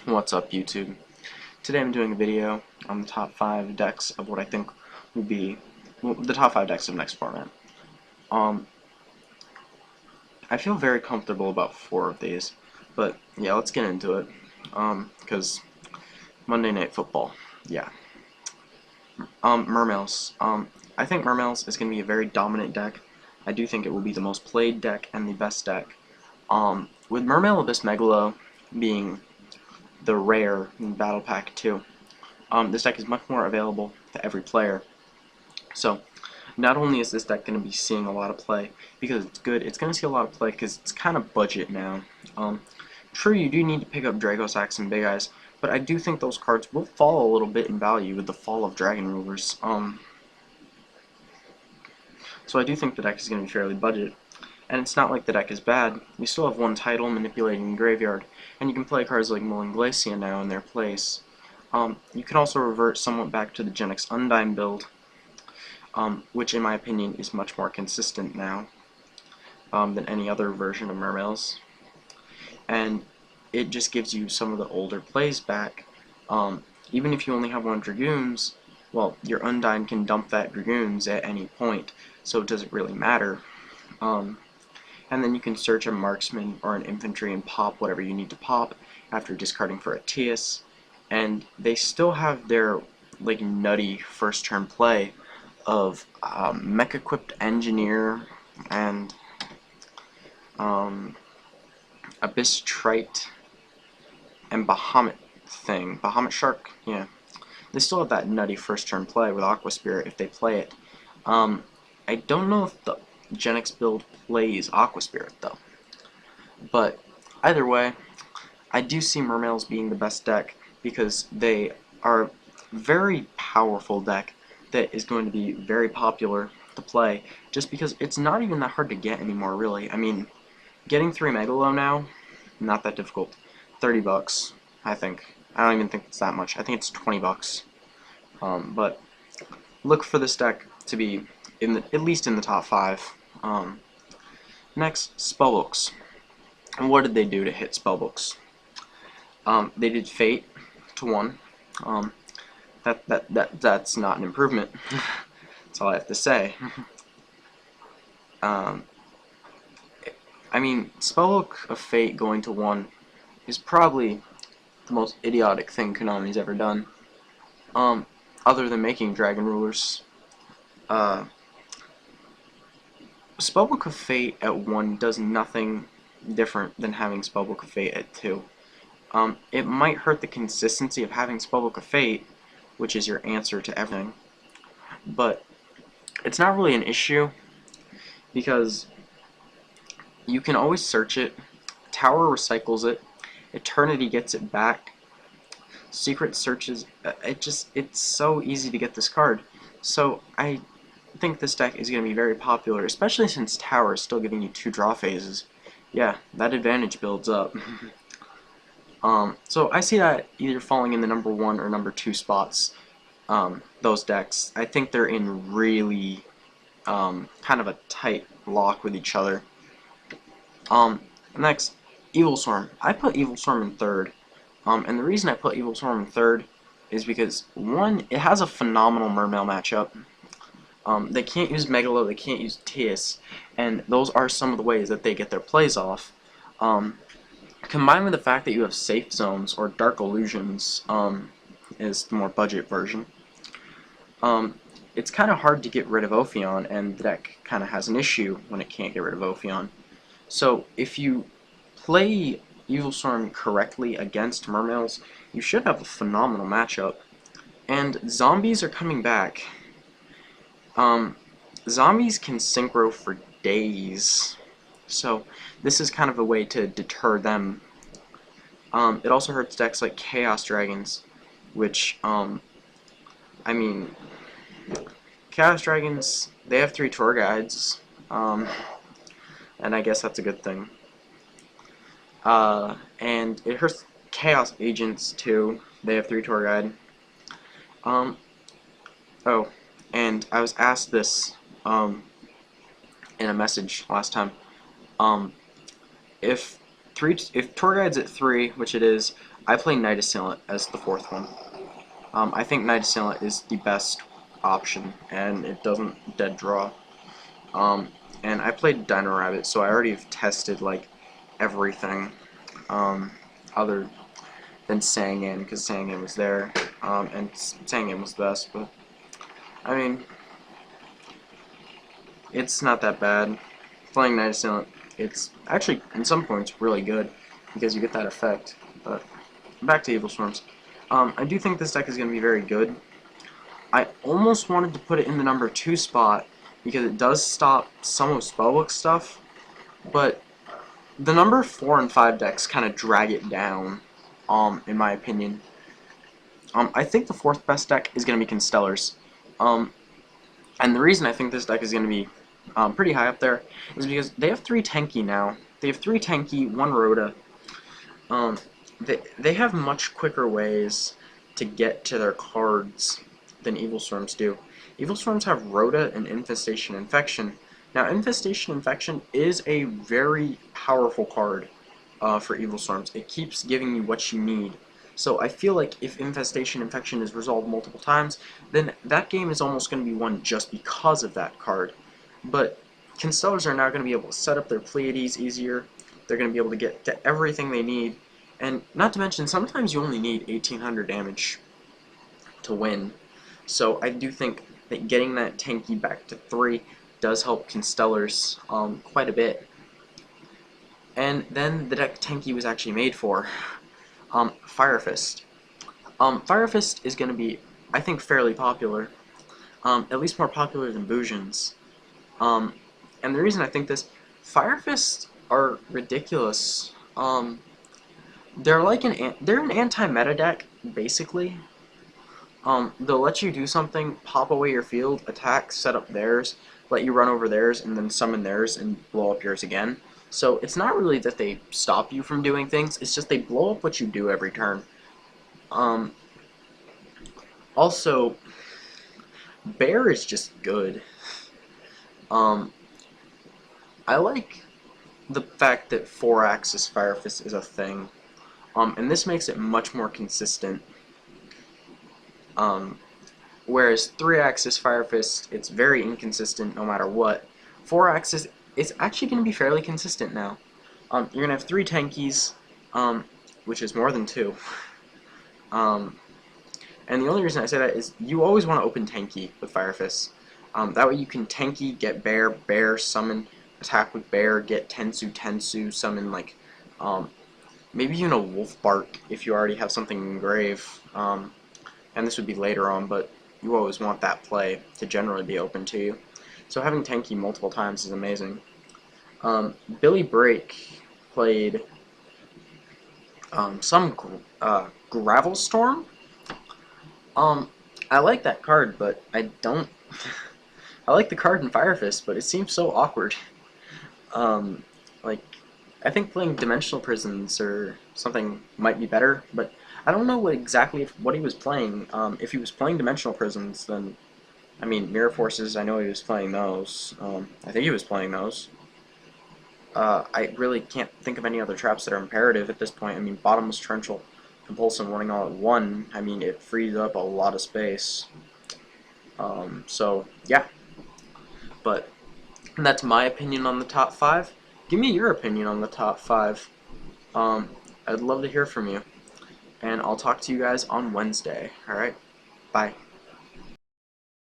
What's up, YouTube? Today I'm doing a video on the top 5 decks of what I think will be the top 5 decks of next format. I feel very comfortable about 4 of these, but yeah, let's get into it. Because Monday Night Football, yeah. Mermails. I think Mermails is going to be a very dominant deck. I do think it will be the most played deck and the best deck. With Mermail Abyss Megalo being the rare in Battle Pack 2, this deck is much more available to every player. So, not only is this deck going to be seeing a lot of play because it's good, it's going to see a lot of play because it's kind of budget now. True, you do need to pick up Dragosax and Big Eyes, but I do think those cards will fall a little bit in value with the fall of Dragon Rulers. So I do think the deck is going to be fairly budget. And it's not like the deck is bad. You still have one title, Manipulating the Graveyard, and you can play cards like Mulling Glacia now in their place. You can also revert somewhat back to the Genex Undyne build, which in my opinion is much more consistent now than any other version of Mermails. And it just gives you some of the older plays back. Even if you only have one Dragoons, well, your Undyne can dump that Dragoons at any point, so it doesn't really matter. And then you can search a marksman or an infantry and pop whatever you need to pop after discarding for a Tias. And they still have their like nutty first turn play of Mech-equipped Engineer and Abyss Trite and Bahamut Shark, yeah. They still have that nutty first turn play with Aqua Spirit if they play it. I don't know if the Genex build plays Aqua Spirit though. But either way, I do see Mermails being the best deck because they are a very powerful deck that is going to be very popular to play just because it's not even that hard to get anymore, really. I mean, getting 3 Megalo now, not that difficult. 30 bucks, I think. I don't even think it's that much. I think it's 20 bucks. But look for this deck to be at least in the top 5. Next, Spellbooks. And what did they do to hit Spellbooks? They did Fate to 1. That's not an improvement. That's all I have to say. I mean, Spellbook of Fate going to 1 is probably the most idiotic thing Konami's ever done. Other than making Dragon Rulers. Spellbook of Fate at 1 does nothing different than having Spellbook of Fate at 2. It might hurt the consistency of having Spellbook of Fate, which is your answer to everything, but it's not really an issue because you can always search it, Tower recycles it, Eternity gets it back, Secret searches, it's so easy to get this card. So I think this deck is going to be very popular, especially since Tower is still giving you 2 draw phases. Yeah, that advantage builds up. So I see that either falling in the number 1 or number 2 spots, those decks. I think they're in really kind of a tight lock with each other. Next, Evilswarm. I put Evilswarm in 3rd. And the reason I put Evilswarm in 3rd is because, 1, it has a phenomenal Mermail matchup. They can't use Megalo, they can't use Tias, and those are some of the ways that they get their plays off. Combined with the fact that you have Safe Zones, or Dark Illusions, is the more budget version, it's kind of hard to get rid of Ophion, and the deck kind of has an issue when it can't get rid of Ophion. So if you play Evilswarm correctly against Mermails, you should have a phenomenal matchup. And zombies are coming back. Zombies can synchro for days, so this is kind of a way to deter them. It also hurts decks like Chaos Dragons, which, I mean, Chaos Dragons, they have 3 tour guides, and I guess that's a good thing. And it hurts Chaos Agents too, they have 3 tour guide. Oh, and I was asked this in a message last time. If tour guide's at 3, which it is, I play Knight Assailant as the fourth one. I think Knight Assailant is the best option, and it doesn't dead draw. And I played Dino Rabbit, so I already have tested like everything other than Sangan, because Sangan was there, and Sangan was the best. But I mean, it's not that bad. Playing Knight Assailant, it's actually in some points really good because you get that effect. But back to Evilswarms. I do think this deck is going to be very good. I almost wanted to put it in the number 2 spot because it does stop some of Spellbook stuff, but the number 4 and 5 decks kind of drag it down, in my opinion. I think the 4th best deck is going to be Constellars. And the reason I think this deck is going to be pretty high up there is because they have 3 Tenki now. They have 3 Tenki, 1 Rhoda. They have much quicker ways to get to their cards than Evilswarms do. Evilswarms have Rhoda and Infestation Infection. Now, Infestation Infection is a very powerful card for Evilswarms. It keeps giving you what you need. So I feel like if Infestation Infection is resolved multiple times, then that game is almost going to be won just because of that card. But Constellars are now going to be able to set up their Pleiades easier. They're going to be able to get to everything they need. And not to mention, sometimes you only need 1800 damage to win. So I do think that getting that Tenki back to 3 does help Constellars quite a bit. And then the deck Tenki was actually made for, Fire Fist. Fire Fist is going to be, I think, fairly popular, at least more popular than Bujins. And the reason I think this, Fire Fists are ridiculous. They're like they're an anti-meta deck, basically. They'll let you do something, pop away your field, attack, set up theirs, let you run over theirs, and then summon theirs and blow up yours again. So it's not really that they stop you from doing things, it's just they blow up what you do every turn. Also, Bear is just good. I like the fact that 4-axis Fire Fist is a thing, and this makes it much more consistent. Whereas 3-axis Fire Fist, it's very inconsistent no matter what. 4-axis, it's actually going to be fairly consistent now. You're going to have 3 Tenkis, which is more than 2. And the only reason I say that is you always want to open Tenki with Fire Fist. That way you can Tenki, get Bear, Bear, summon, attack with Bear, get Tensu, Tensu, summon like, maybe even a Wolf Bark if you already have something in grave. And this would be later on, but you always want that play to generally be open to you. So having Tenki multiple times is amazing. Billy Brake played some Gravel Storm. I like that card, but I don't... I like the card in Fire Fist, but it seems so awkward. Like, I think playing Dimensional Prisons or something might be better, but I don't know what he was playing. If he was playing Dimensional Prisons, then, I mean, Mirror Forces, I know he was playing those. I think he was playing those. I really can't think of any other traps that are imperative at this point. I mean, Bottomless Torrential Compulsion Warning all at 1, I mean, it frees up a lot of space. So, yeah. But that's my opinion on the top 5. Give me your opinion on the top 5. I'd love to hear from you. And I'll talk to you guys on Wednesday. Alright? Bye.